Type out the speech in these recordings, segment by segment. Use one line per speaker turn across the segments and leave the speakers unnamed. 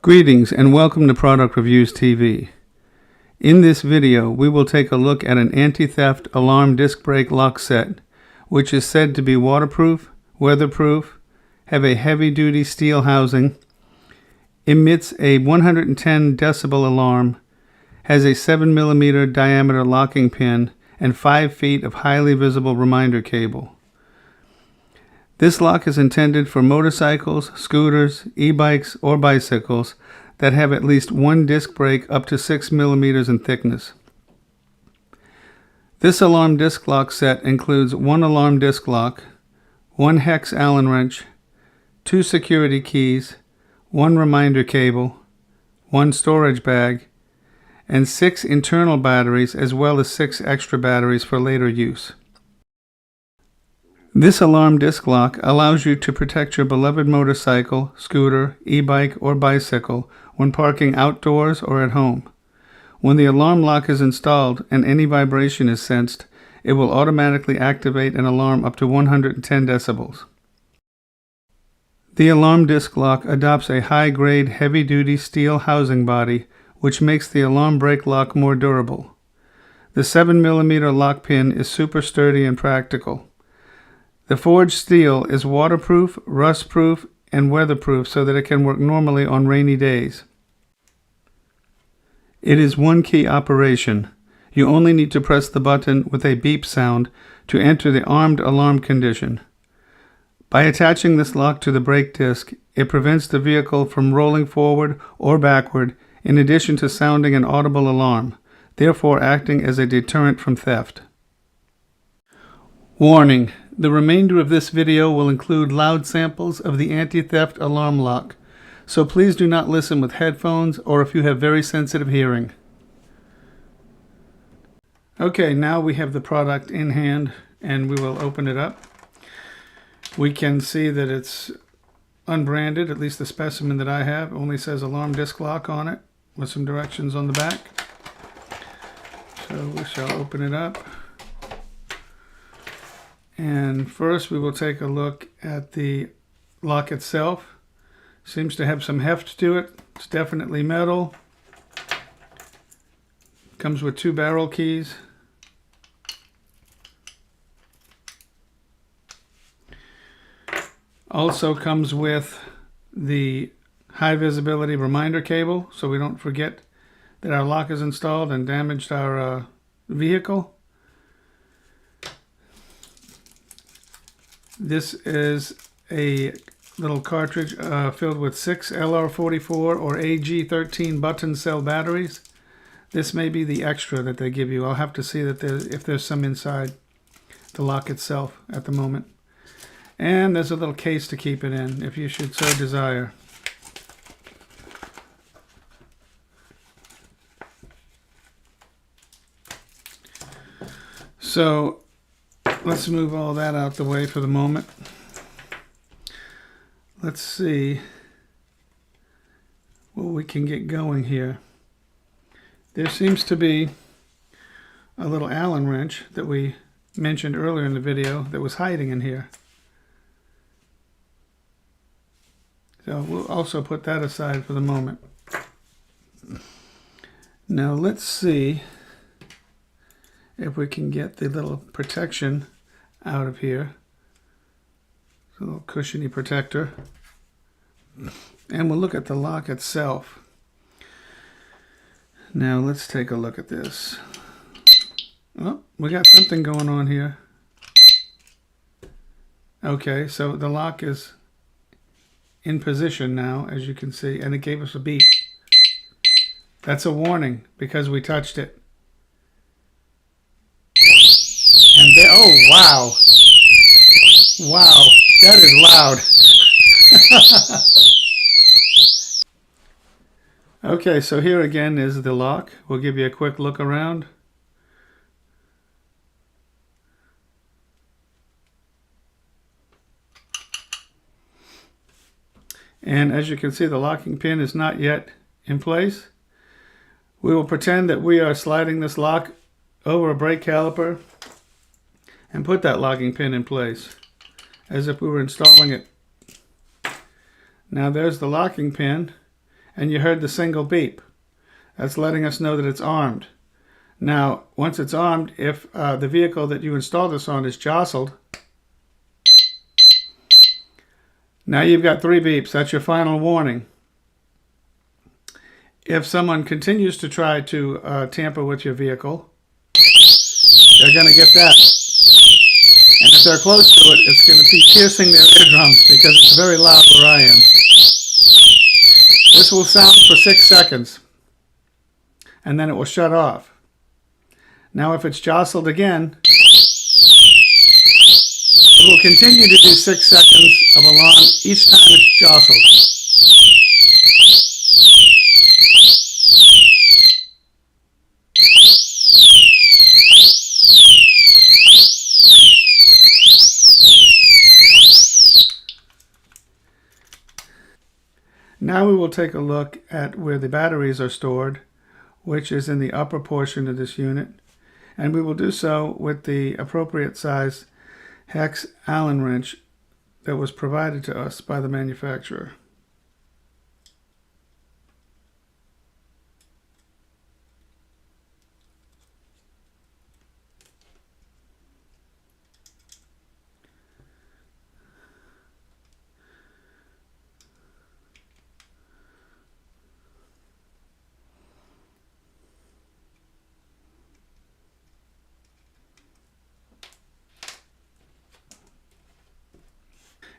Greetings and welcome to Product Reviews TV. In this video, we will take a look at an anti-theft alarm disc brake lock set, which is said to be waterproof, weatherproof, have a heavy-duty steel housing, emits a 110 decibel alarm, has a 7mm diameter locking pin, and 5 feet of highly visible reminder cable. This lock is intended for motorcycles, scooters, e-bikes, or bicycles that have at least one disc brake up to 6 millimeters in thickness. This alarm disc lock set includes one alarm disc lock, one hex Allen wrench, 2 security keys, one reminder cable, one storage bag, and 6 internal batteries as well as 6 extra batteries for later use. This alarm disc lock allows you to protect your beloved motorcycle, scooter, e-bike, or bicycle when parking outdoors or at home. When the alarm lock is installed and any vibration is sensed, it will automatically activate an alarm up to 110 decibels. The alarm disc lock adopts a high-grade, heavy-duty steel housing body, which makes the alarm brake lock more durable. The 7mm lock pin is super sturdy and practical. The forged steel is waterproof, rust-proof, and weatherproof so that it can work normally on rainy days. It is one-key operation. You only need to press the button with a beep sound to enter the armed alarm condition. By attaching this lock to the brake disc, it prevents the vehicle from rolling forward or backward, in addition to sounding an audible alarm, therefore acting as a deterrent from theft. Warning: the remainder of this video will include loud samples of the anti-theft alarm lock, so please do not listen with headphones or if you have very sensitive hearing. Okay, now we have the product in hand and we will open it up. We can see that it's unbranded, at least the specimen that I have. It only says alarm disc lock on it with some directions on the back. So we shall open it up. And first we will take a look at the lock itself. Seems to have some heft to it. It's definitely metal. Comes with 2 barrel keys. Also comes with the high visibility reminder cable so we don't forget that our lock is installed and damaged our vehicle. This is a little cartridge filled with 6 LR44 or AG13 button cell batteries. This may be the extra that they give you. I'll have to see that if there's some inside the lock itself at the moment. And there's a little case to keep it in if you should so desire. So let's move all that out the way for the moment. Let's see what we can get going here. There seems to be a little Allen wrench that we mentioned earlier in the video that was hiding in here. So we'll also put that aside for the moment. Now let's see if we can get the little protection out of here. It's a little cushiony protector. And we'll look at the lock itself. Now let's take a look at this. Oh, we got something going on here. Okay, so the lock is in position now, as you can see, and it gave us a beep. That's a warning because we touched it. And there, oh wow, wow, that is loud. Okay, so here again is the lock. We'll give you a quick look around. And as you can see, the locking pin is not yet in place. We will pretend that we are sliding this lock over a brake caliper and put that locking pin in place as if we were installing it. Now there's the locking pin, and you heard the single beep. That's letting us know that it's armed. Now, once it's armed, if the vehicle that you install this on is jostled, now you've got 3 beeps. That's your final warning. If someone continues to try to tamper with your vehicle, they're going to get that. And if they're close to it, it's going to be piercing their eardrums because it's very loud where I am. This will sound for 6 seconds, and then it will shut off. Now if it's jostled again, it will continue to do 6 seconds of alarm each time it's jostled. Now we will take a look at where the batteries are stored, which is in the upper portion of this unit, and we will do so with the appropriate size hex Allen wrench that was provided to us by the manufacturer.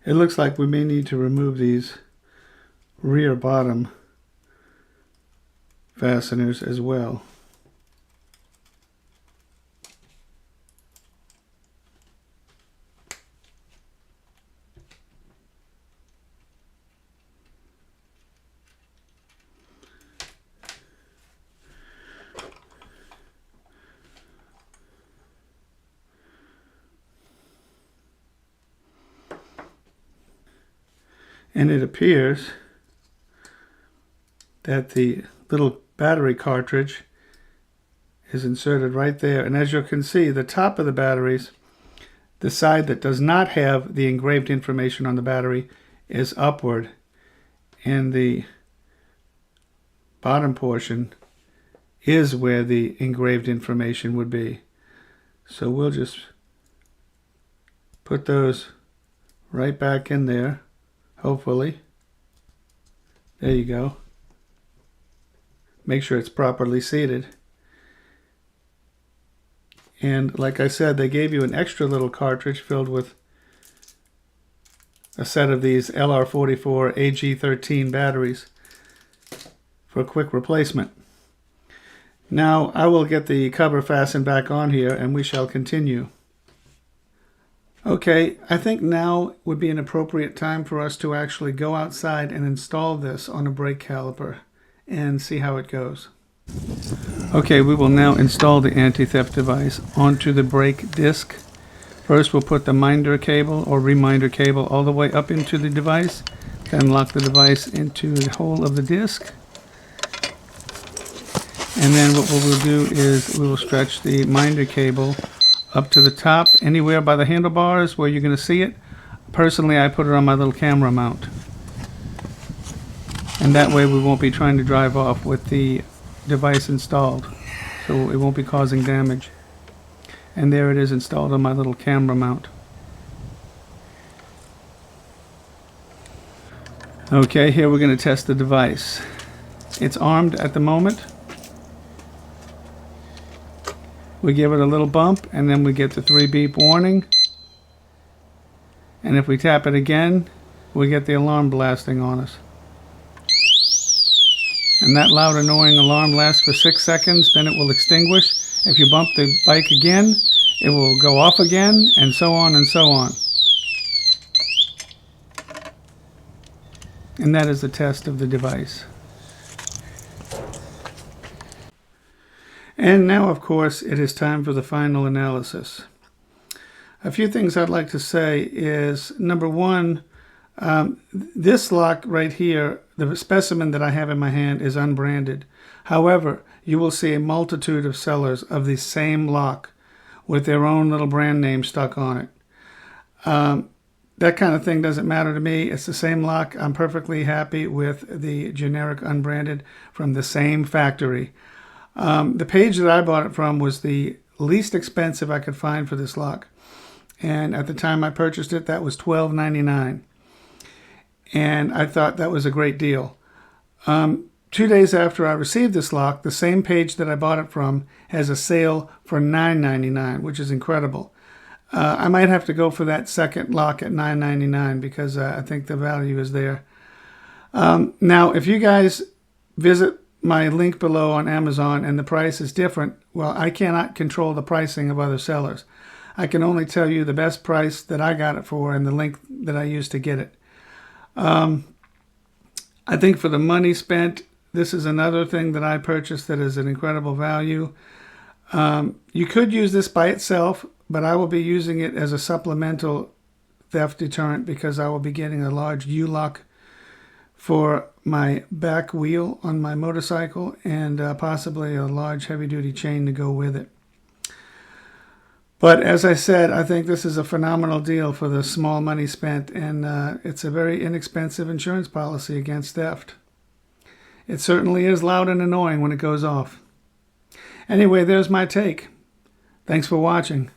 It looks like we may need to remove these rear bottom fasteners as well. And it appears that the little battery cartridge is inserted right there. And as you can see, the top of the batteries, the side that does not have the engraved information on the battery, is upward. And the bottom portion is where the engraved information would be. So we'll just put those right back in there. Hopefully. There you go. Make sure it's properly seated. And like I said, they gave you an extra little cartridge filled with a set of these LR44 AG13 batteries for a quick replacement. Now I will get the cover fastened back on here and we shall continue. Okay, I think now would be an appropriate time for us to actually go outside and install this on a brake caliper and see how it goes. Okay, we will now install the anti-theft device onto the brake disc. First we'll put the minder cable or reminder cable all the way up into the device, then lock the device into the hole of the disc. And then what we will do is we will stretch the minder cable up to the top, anywhere by the handlebars where you're going to see it. Personally, I put it on my little camera mount. And that way we won't be trying to drive off with the device installed. So it won't be causing damage. And there it is installed on my little camera mount. Okay, here we're going to test the device. It's armed at the moment. We give it a little bump and then we get the 3 beep warning. And if we tap it again, we get the alarm blasting on us. And that loud annoying alarm lasts for 6 seconds, then it will extinguish. If you bump the bike again, it will go off again, and so on and so on. And that is the test of the device. And now, of course, it is time for the final analysis. A few things I'd like to say is, number one, this lock right here, the specimen that I have in my hand, is unbranded. However, you will see a multitude of sellers of the same lock with their own little brand name stuck on it. that kind of thing doesn't matter to me. It's the same lock. I'm perfectly happy with the generic unbranded from the same factory. The page that I bought it from was the least expensive I could find for this lock. And at the time I purchased it, that was $12.99. And I thought that was a great deal. 2 days after I received this lock, the same page that I bought it from has a sale for $9.99, which is incredible. I might have to go for that second lock at $9.99 because I think the value is there. Now, if you guys visit my link below on Amazon and the price is different, well, I cannot control the pricing of other sellers. I can only tell you the best price that I got it for and the link that I used to get it. I think for the money spent, this is another thing that I purchased that is an incredible value. You could use this by itself, but I will be using it as a supplemental theft deterrent because I will be getting a large U-lock for my back wheel on my motorcycle and possibly a large heavy-duty chain to go with it. But as I said, I think this is a phenomenal deal for the small money spent, and it's a very inexpensive insurance policy against theft. It certainly is loud and annoying when it goes off. Anyway, there's my take. Thanks for watching.